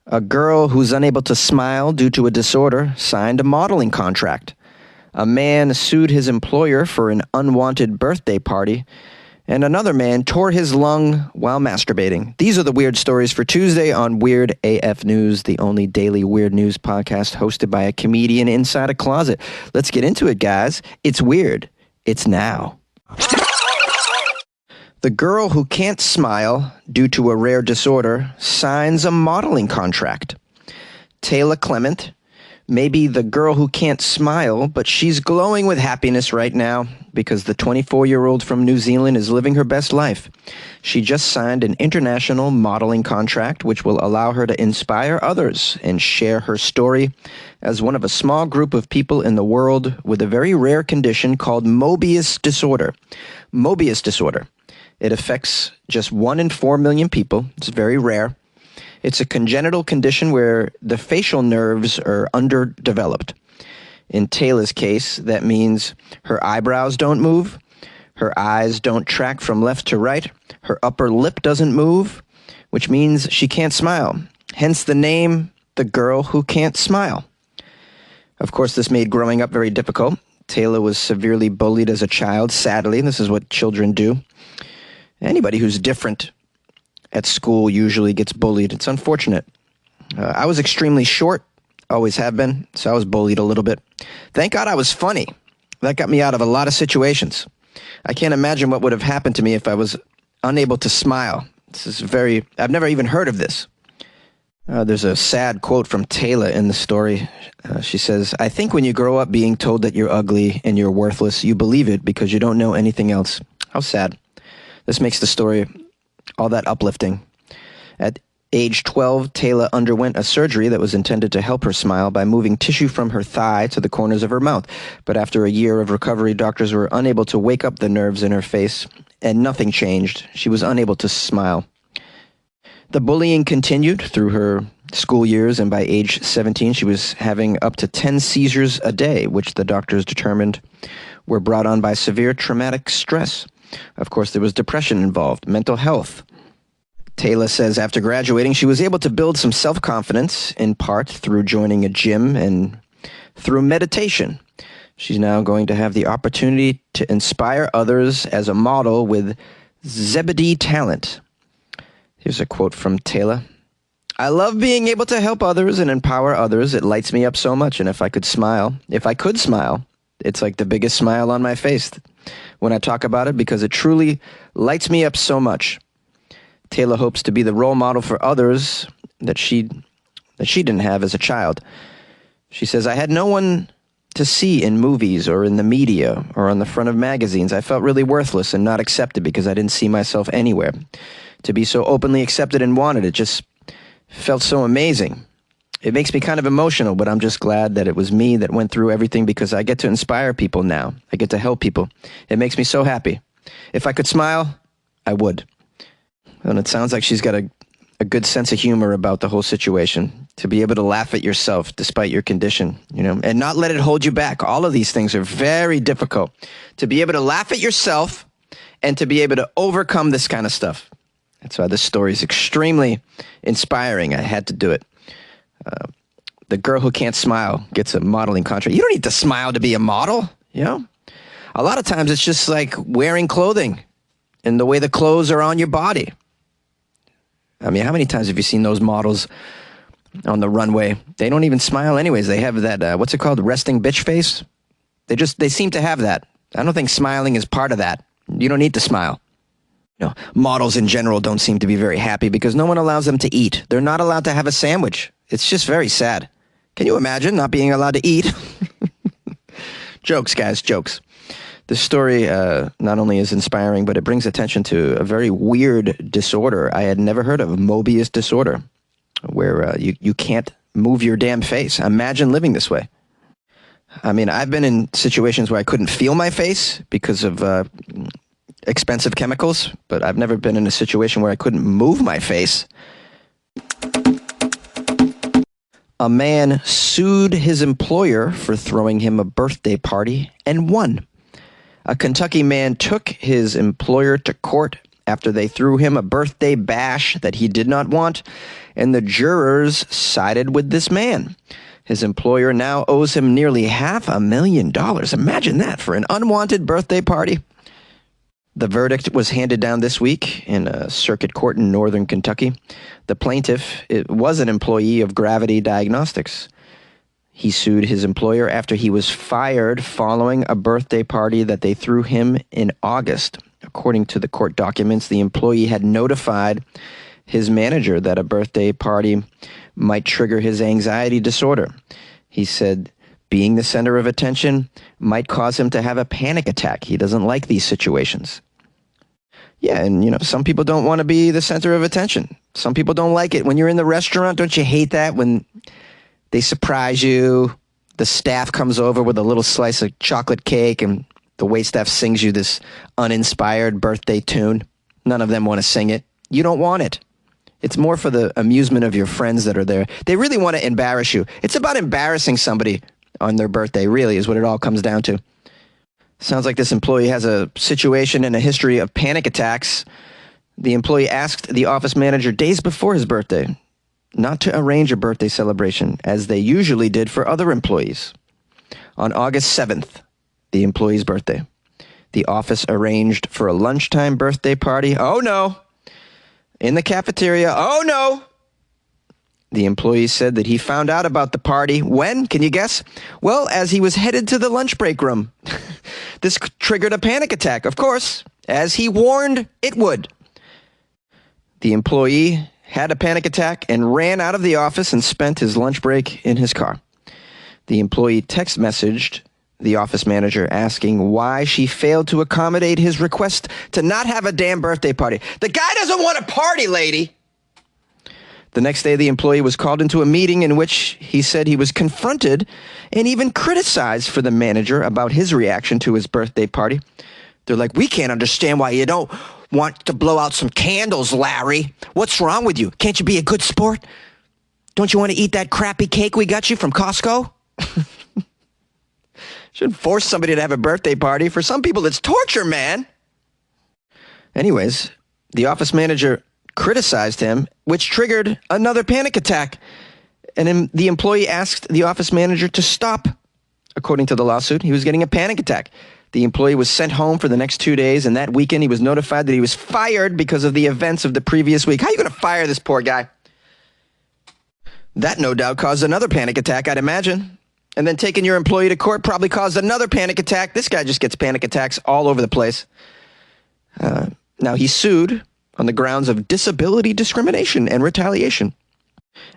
A girl who's unable to smile due to a disorder signed a modeling contract. A man sued his employer for an unwanted birthday party. And another man tore his lung while masturbating. These are the weird stories for Tuesday on Weird AF News, the only daily weird news podcast hosted by a comedian inside a closet. Let's get into it, guys. It's weird. It's now. The girl who can't smile due to a rare disorder signs a modeling contract. Taylor Clement may be the girl who can't smile, but she's glowing with happiness right now because the 24-year-old from New Zealand is living her best life. She just signed an international modeling contract which will allow her to inspire others and share her story as one of a small group of people in the world with a very rare condition called Mobius Disorder. Mobius Disorder. It affects just 1 in 4 million people. It's very rare. It's a congenital condition where the facial nerves are underdeveloped. In Taylor's case, that means her eyebrows don't move, her eyes don't track from left to right, her upper lip doesn't move, which means she can't smile. Hence the name, the girl who can't smile. Of course, this made growing up very difficult. Taylor was severely bullied as a child, sadly. This is what children do. Anybody who's different at school usually gets bullied. It's unfortunate. I was extremely short, always have been, so I was bullied a little bit. Thank God I was funny. That got me out of a lot of situations. I can't imagine what would have happened to me if I was unable to smile. I've never even heard of this. There's a sad quote from Taylor in the story. She says, "I think when you grow up being told that you're ugly and you're worthless, you believe it because you don't know anything else." How sad. This makes the story all that uplifting. At age 12, Taylor underwent a surgery that was intended to help her smile by moving tissue from her thigh to the corners of her mouth. But after a year of recovery, doctors were unable to wake up the nerves in her face, and nothing changed. She was unable to smile. The bullying continued through her school years, and by age 17, she was having up to 10 seizures a day, which the doctors determined were brought on by severe traumatic stress. Of course, there was depression involved, mental health. Taylor says after graduating, she was able to build some self-confidence, in part through joining a gym and through meditation. She's now going to have the opportunity to inspire others as a model with Zebedee talent. Here's a quote from Taylor. "I love being able to help others and empower others. It lights me up so much, and if I could smile, it's like the biggest smile on my face when I talk about it because it truly lights me up so much." Taylor hopes to be the role model for others that she didn't have as a child. She says, "I had no one to see in movies or in the media or on the front of magazines. I felt really worthless and not accepted because I didn't see myself anywhere. To be so openly accepted and wanted, it just felt so amazing. It makes me kind of emotional, but I'm just glad that it was me that went through everything because I get to inspire people now. I get to help people. It makes me so happy. If I could smile, I would." And it sounds like she's got a good sense of humor about the whole situation. To be able to laugh at yourself despite your condition, and not let it hold you back. All of these things are very difficult. To be able to laugh at yourself and to be able to overcome this kind of stuff. That's why this story is extremely inspiring. I had to do it. The girl who can't smile gets a modeling contract. You don't need to smile to be a model, A lot of times it's just like wearing clothing and the way the clothes are on your body. I mean, how many times have you seen those models on the runway? They don't even smile anyways. They have that, what's it called, resting bitch face? They seem to have that. I don't think smiling is part of that. You don't need to smile. Models in general don't seem to be very happy because no one allows them to eat. They're not allowed to have a sandwich. It's just very sad. Can you imagine not being allowed to eat? Jokes, guys, jokes. This story not only is inspiring, but it brings attention to a very weird disorder I had never heard of, Mobius Disorder, where you can't move your damn face. Imagine living this way. I mean, I've been in situations where I couldn't feel my face because of expensive chemicals, but I've never been in a situation where I couldn't move my face. A man sued his employer for throwing him a birthday party and won. A Kentucky man took his employer to court after they threw him a birthday bash that he did not want, and the jurors sided with this man. His employer now owes him nearly $500,000. Imagine that, for an unwanted birthday party. The verdict was handed down this week in a circuit court in northern Kentucky. The plaintiff was an employee of Gravity Diagnostics. He sued his employer after he was fired following a birthday party that they threw him in August. According to the court documents, the employee had notified his manager that a birthday party might trigger his anxiety disorder. He said being the center of attention might cause him to have a panic attack. He doesn't like these situations. Yeah, and some people don't want to be the center of attention. Some people don't like it. When you're in the restaurant, don't you hate that when they surprise you, the staff comes over with a little slice of chocolate cake, and the waitstaff sings you this uninspired birthday tune? None of them want to sing it. You don't want it. It's more for the amusement of your friends that are there. They really want to embarrass you. It's about embarrassing somebody on their birthday, really, is what it all comes down to. Sounds like this employee has a situation and a history of panic attacks. The employee asked the office manager days before his birthday not to arrange a birthday celebration, as they usually did for other employees. On August 7th, the employee's birthday, the office arranged for a lunchtime birthday party. Oh, no. In the cafeteria. Oh, no. The employee said that he found out about the party. When? Can you guess? Well, as he was headed to the lunch break room. This triggered a panic attack, of course, as he warned it would. The employee had a panic attack and ran out of the office and spent his lunch break in his car. The employee text messaged the office manager asking why she failed to accommodate his request to not have a damn birthday party. The guy doesn't want a party, lady. The next day, the employee was called into a meeting in which he said he was confronted and even criticized for the manager about his reaction to his birthday party. They're like, we can't understand why you don't want to blow out some candles, Larry. What's wrong with you? Can't you be a good sport? Don't you want to eat that crappy cake we got you from Costco? Shouldn't force somebody to have a birthday party. For some people, it's torture, man. Anyways, the office manager criticized him, which triggered another panic attack. And then the employee asked the office manager to stop. According to the lawsuit, he was getting a panic attack. The employee was sent home for the next 2 days, and that weekend he was notified that he was fired because of the events of the previous week. How are you going to fire this poor guy? That no doubt caused another panic attack, I'd imagine. And then taking your employee to court probably caused another panic attack. This guy just gets panic attacks all over the place. Now he's sued on the grounds of disability discrimination and retaliation.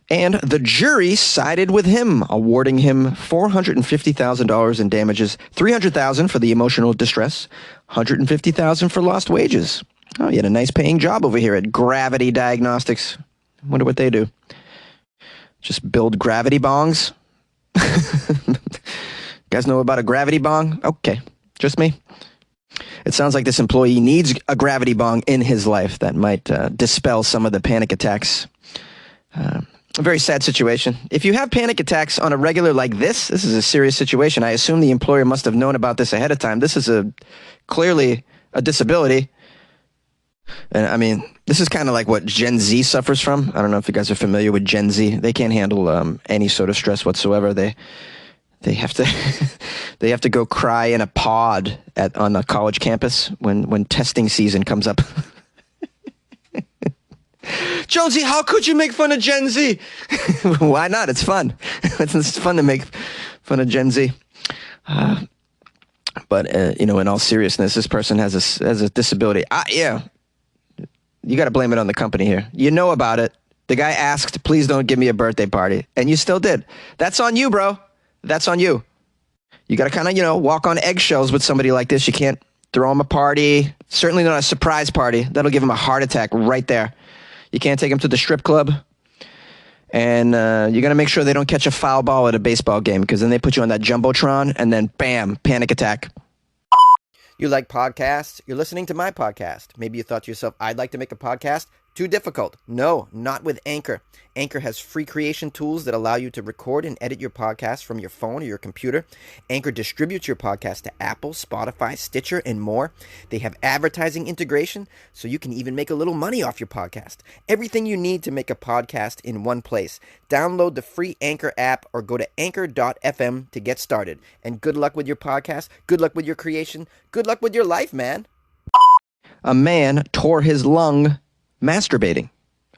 And the jury sided with him, awarding him $450,000 in damages, $300,000 for the emotional distress, $150,000 for lost wages. Oh, you had a nice paying job over here at Gravity Diagnostics. Wonder what they do. Just build gravity bongs? You guys know about a gravity bong? Okay, just me. It sounds like this employee needs a gravity bong in his life that might dispel some of the panic attacks. A very sad situation. If you have panic attacks on a regular like this is a serious situation. I assume the employer must have known about this ahead of time. This is clearly a disability. And I mean, this is kind of like what Gen Z suffers from. I don't know if you guys are familiar with Gen Z. They can't handle any sort of stress whatsoever. They have to they have to go cry in a pod on a college campus when testing season comes up. Jonesy, how could you make fun of Gen Z? Why not? It's fun. It's fun to make fun of Gen Z. But in all seriousness, this person has a disability. Yeah, you got to blame it on the company here. You know about it. The guy asked, please don't give me a birthday party. And you still did. That's on you, bro. That's on you. You got to kind of, walk on eggshells with somebody like this. You can't throw him a party. Certainly not a surprise party. That'll give him a heart attack right there. You can't take him to the strip club. And you got to make sure they don't catch a foul ball at a baseball game, because then they put you on that Jumbotron and then bam, panic attack. You like podcasts? You're listening to my podcast. Maybe you thought to yourself, I'd like to make a podcast Too difficult? No, not with Anchor. Anchor has free creation tools that allow you to record and edit your podcast from your phone or your computer. Anchor distributes your podcast to Apple, Spotify, Stitcher, and more. They have advertising integration, so you can even make a little money off your podcast. Everything you need to make a podcast in one place. Download the free Anchor app or go to anchor.fm to get started. And good luck with your podcast, good luck with your creation, good luck with your life, man. A man tore his lung masturbating.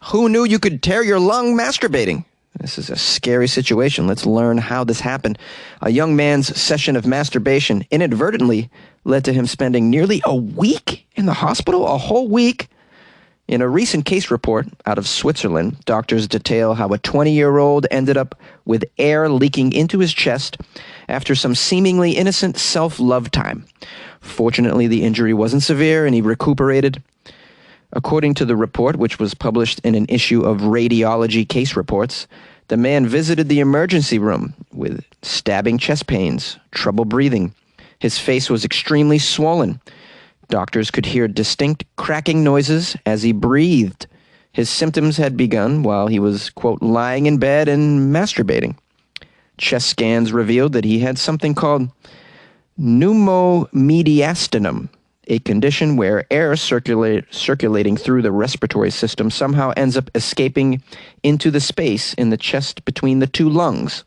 Who knew you could tear your lung masturbating? This is a scary situation. Let's learn how this happened. A young man's session of masturbation inadvertently led to him spending nearly a week in the hospital, a whole week. In a recent case report out of Switzerland, doctors detail how a 20-year-old ended up with air leaking into his chest after some seemingly innocent self-love time. Fortunately, the injury wasn't severe and he recuperated. According to the report, which was published in an issue of Radiology Case Reports, the man visited the emergency room with stabbing chest pains, trouble breathing. His face was extremely swollen. Doctors could hear distinct cracking noises as he breathed. His symptoms had begun while he was, quote, lying in bed and masturbating. Chest scans revealed that he had something called pneumomediastinum, a condition where air circulating through the respiratory system somehow ends up escaping into the space in the chest between the two lungs.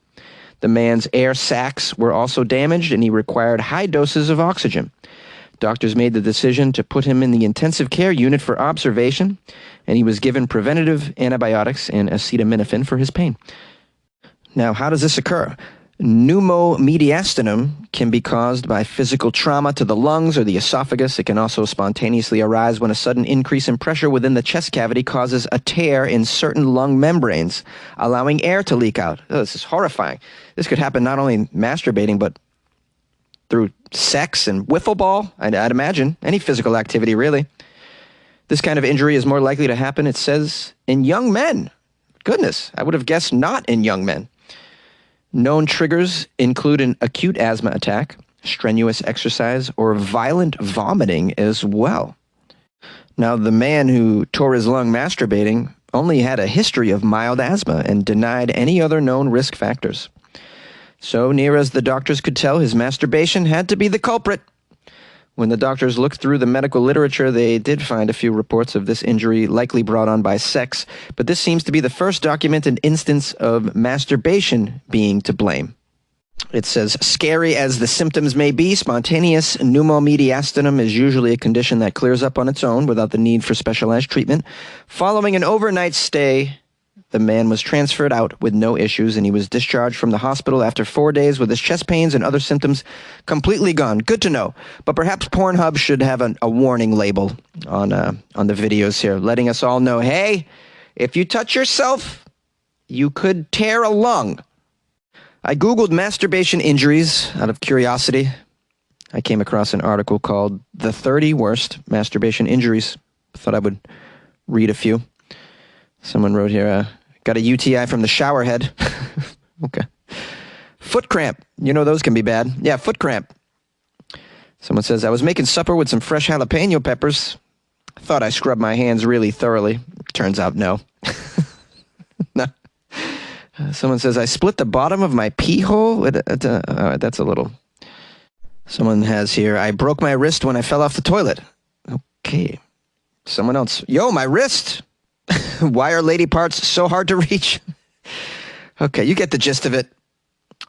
The man's air sacs were also damaged, and he required high doses of oxygen. Doctors made the decision to put him in the intensive care unit for observation, and he was given preventative antibiotics and acetaminophen for his pain. Now, how does this occur? Pneumomediastinum can be caused by physical trauma to the lungs or the esophagus. It can also spontaneously arise when a sudden increase in pressure within the chest cavity causes a tear in certain lung membranes, allowing air to leak out. Oh, this is horrifying. This could happen not only masturbating, but through sex and wiffle ball, I'd imagine. Any physical activity, really. This kind of injury is more likely to happen, it says, in young men. Goodness, I would have guessed not in young men. Known triggers include an acute asthma attack, strenuous exercise, or violent vomiting as well. Now, the man who tore his lung masturbating only had a history of mild asthma and denied any other known risk factors. So near as the doctors could tell, his masturbation had to be the culprit. When the doctors looked through the medical literature, they did find a few reports of this injury likely brought on by sex, but this seems to be the first documented instance of masturbation being to blame. It says, scary as the symptoms may be, spontaneous pneumomediastinum is usually a condition that clears up on its own without the need for specialized treatment. Following an overnight stay, the man was transferred out with no issues, and he was discharged from the hospital after 4 days with his chest pains and other symptoms completely gone. Good to know. But perhaps Pornhub should have a warning label on the videos here, letting us all know, hey, if you touch yourself, you could tear a lung. I Googled masturbation injuries out of curiosity. I came across an article called The 30 Worst Masturbation Injuries. Thought I would read a few. Someone wrote here, got a UTI from the shower head. Okay. Foot cramp. You know those can be bad. Yeah, foot cramp. Someone says, I was making supper with some fresh jalapeno peppers. Thought I scrubbed my hands really thoroughly. Turns out no. No. Someone says, I split the bottom of my pee hole. That's a little. Someone has here, I broke my wrist when I fell off the toilet. Okay. Someone else, yo, my wrist. Why are lady parts so hard to reach? Okay, you get the gist of it.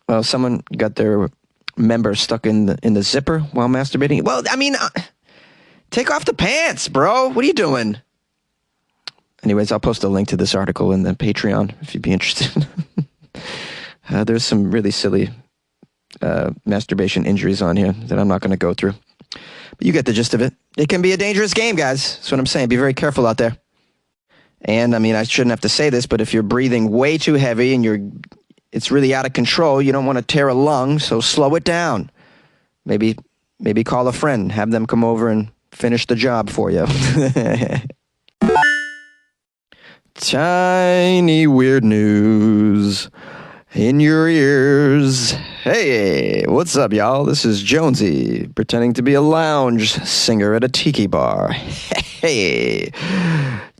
Well, someone got their member stuck in the zipper while masturbating. Well, I mean, take off the pants, bro. What are you doing? Anyways, I'll post a link to this article in the Patreon if you'd be interested. There's some really silly masturbation injuries on here that I'm not going to go through. But you get the gist of it. It can be a dangerous game, guys. That's what I'm saying. Be very careful out there. And, I mean, I shouldn't have to say this, but if you're breathing way too heavy and it's really out of control, you don't want to tear a lung, so slow it down. Maybe call a friend, have them come over and finish the job for you. Tiny weird news in your ears. Hey, what's up, y'all? This is Jonesy, pretending to be a lounge singer at a tiki bar. Hey.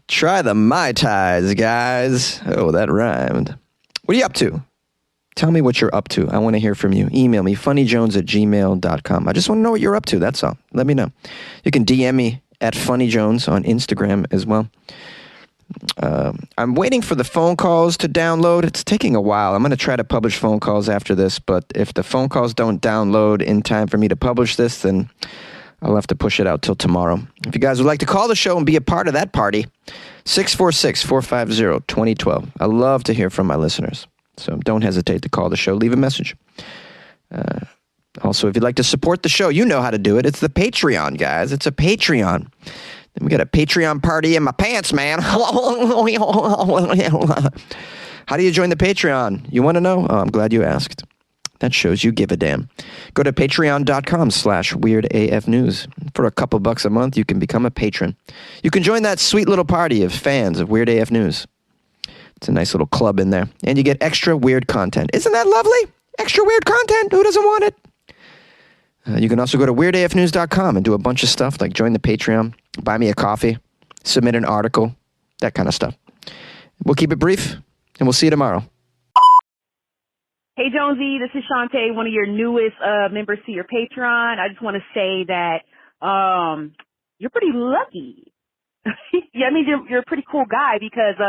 Try the Mai Tais, guys. Oh, that rhymed. What are you up to? Tell me what you're up to. I want to hear from you. Email me, funnyjones@gmail.com. I just want to know what you're up to. That's all. Let me know. You can DM me at funnyjones on Instagram as well. I'm waiting for the phone calls to download. It's taking a while. I'm going to try to publish phone calls after this, but if the phone calls don't download in time for me to publish this, then I'll have to push it out till tomorrow. If you guys would like to call the show and be a part of that party, 646-450-2012. I love to hear from my listeners. So don't hesitate to call the show. Leave a message. Also, if you'd like to support the show, you know how to do it. It's the Patreon, guys. It's a Patreon. Then we got a Patreon party in my pants, man. How do you join the Patreon? You want to know? Oh, I'm glad you asked. That shows you give a damn. Go to patreon.com/weirdafnews. For a couple bucks a month, you can become a patron. You can join that sweet little party of fans of Weird AF News. It's a nice little club in there. And you get extra weird content. Isn't that lovely? Extra weird content. Who doesn't want it? You can also go to weirdafnews.com and do a bunch of stuff like join the Patreon, buy me a coffee, submit an article, that kind of stuff. We'll keep it brief, and we'll see you tomorrow. Hey, Jonesy, this is Shantae, one of your newest members to your Patreon. I just want to say that you're pretty lucky. Yeah, I mean, you're a pretty cool guy because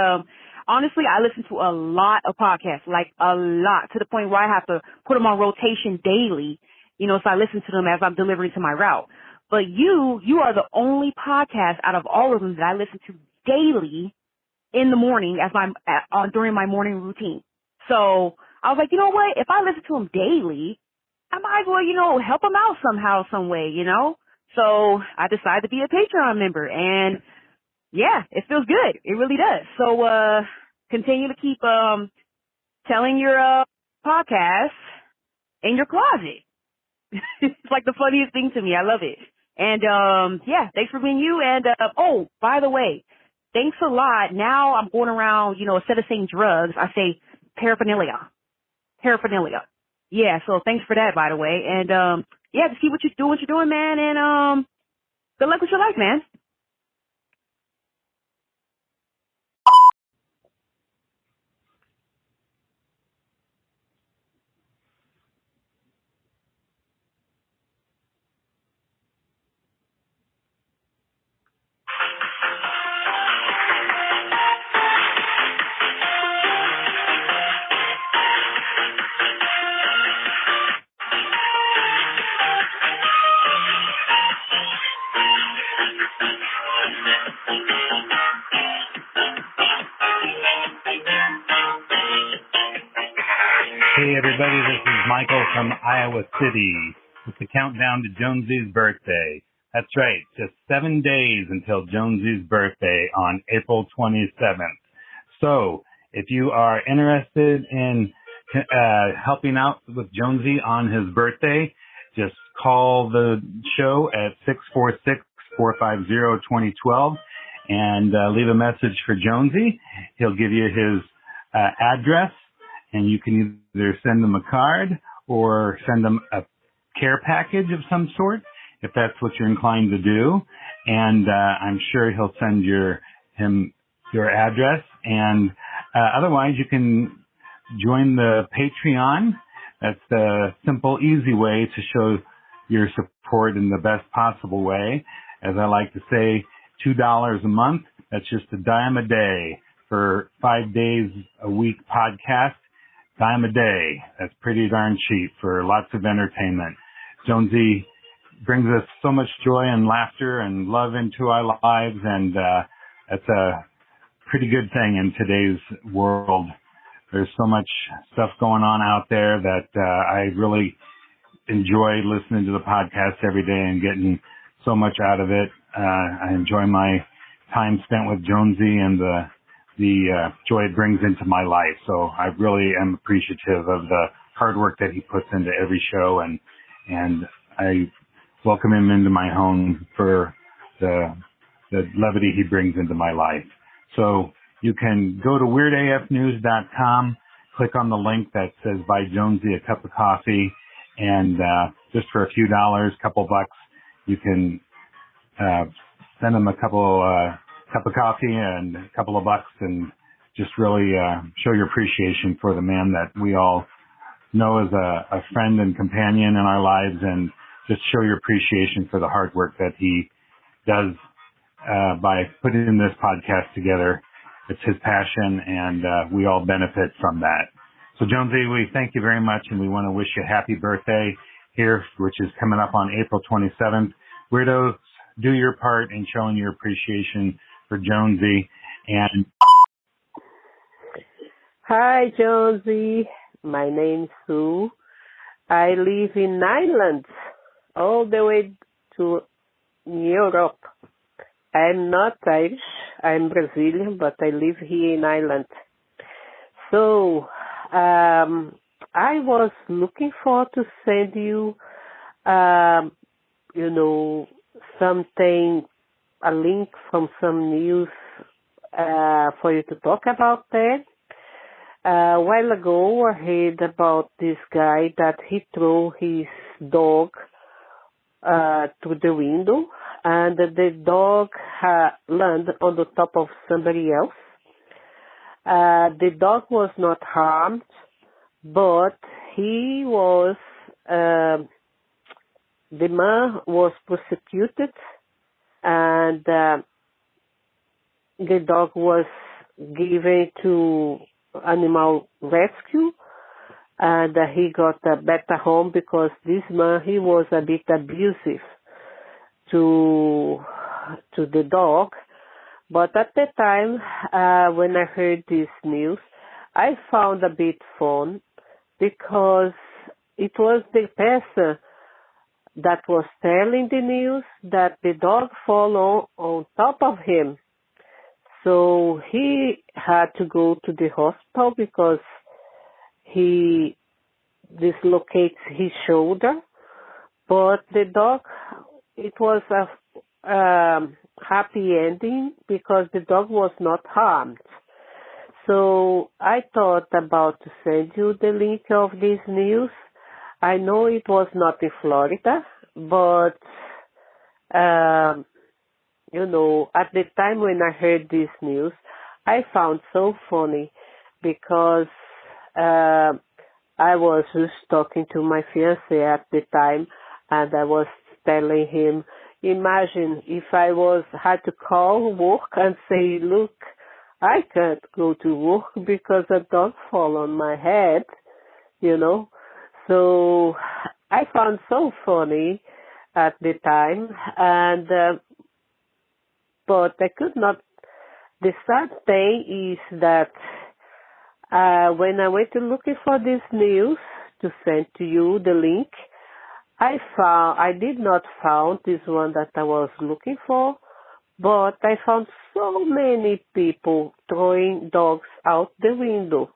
honestly, I listen to a lot of podcasts, like a lot, to the point where I have to put them on rotation daily, so I listen to them as I'm delivering to my route. But you are the only podcast out of all of them that I listen to daily in the morning during my morning routine. So I was like, you know what? If I listen to them daily, I might as well, help them out somehow, some way, So I decided to be a Patreon member, and yeah, it feels good. It really does. So continue to keep telling your podcasts in your closet. It's like the funniest thing to me. I love it. And yeah, thanks for being you. And oh, by the way, thanks a lot. Now I'm going around, instead of saying drugs, I say paraphernalia. Yeah, so thanks for that, by the way. And yeah, just keep what you're doing, man. And good luck with your life, man. Hey everybody, this is Michael from Iowa City with the countdown to Jonesy's birthday. That's right, just 7 days until Jonesy's birthday on April 27th. So, if you are interested in helping out with Jonesy on his birthday, just call the show at 646-450-2012 and leave a message for Jonesy. He'll give you his address, and you can either send them a card or send them a care package of some sort, if that's what you're inclined to do. And I'm sure he'll send him your address. And otherwise, you can join the Patreon. That's the simple, easy way to show your support in the best possible way. As I like to say, $2 a month. That's just a dime a day for 5 days a week podcast. Dime a day. That's pretty darn cheap for lots of entertainment. Jonesy brings us so much joy and laughter and love into our lives, and that's a pretty good thing in today's world. There's so much stuff going on out there that I really enjoy listening to the podcast every day and getting so much out of it. I enjoy my time spent with Jonesy and the joy it brings into my life. So I really am appreciative of the hard work that he puts into every show, and I welcome him into my home for the levity he brings into my life. So you can go to weirdafnews.com, click on the link that says buy Jonesy a cup of coffee, and just for a few dollars, couple bucks, you can send him a couple cup of coffee and a couple of bucks and just really show your appreciation for the man that we all know as a friend and companion in our lives, and just show your appreciation for the hard work that he does by putting this podcast together. It's his passion, and we all benefit from that. So, Jonesy, we thank you very much, and we want to wish you a happy birthday here, which is coming up on April 27th. Weirdos, do your part in showing your appreciation for Jonesy. And hi, Jonesy. My name's Sue. I live in Ireland, all the way to Europe. I'm not Irish. I'm Brazilian, but I live here in Ireland. So, I was looking for to send you, something, a link from some news for you to talk about that. A while ago, I heard about this guy that he threw his dog through the window, and the dog landed on the top of somebody else. The dog was not harmed, but he was, the man was prosecuted, and the dog was given to animal rescue, and he got a better home because this man, he was a bit abusive to the dog. But at the time, when I heard this news, I found a bit fun because it was the person that was telling the news that the dog fell on top of him. So he had to go to the hospital because he dislocates his shoulder. But the dog, it was a happy ending because the dog was not harmed. So I thought about to send you the link of this news. I know it was not in Florida, but at the time when I heard this news, I found so funny because I was just talking to my fiancé at the time, and I was telling him, imagine if I had to call work and say, look, I can't go to work because a dog fell on my head, So I found so funny at the time, and but I could not. The sad thing is that when I went to looking for this news to send to you the link, I did not found this one that I was looking for, but I found so many people throwing dogs out the window.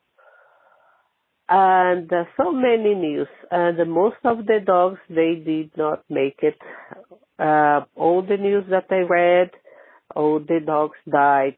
And so many news, and most of the dogs, they did not make it. All the news that I read, all the dogs died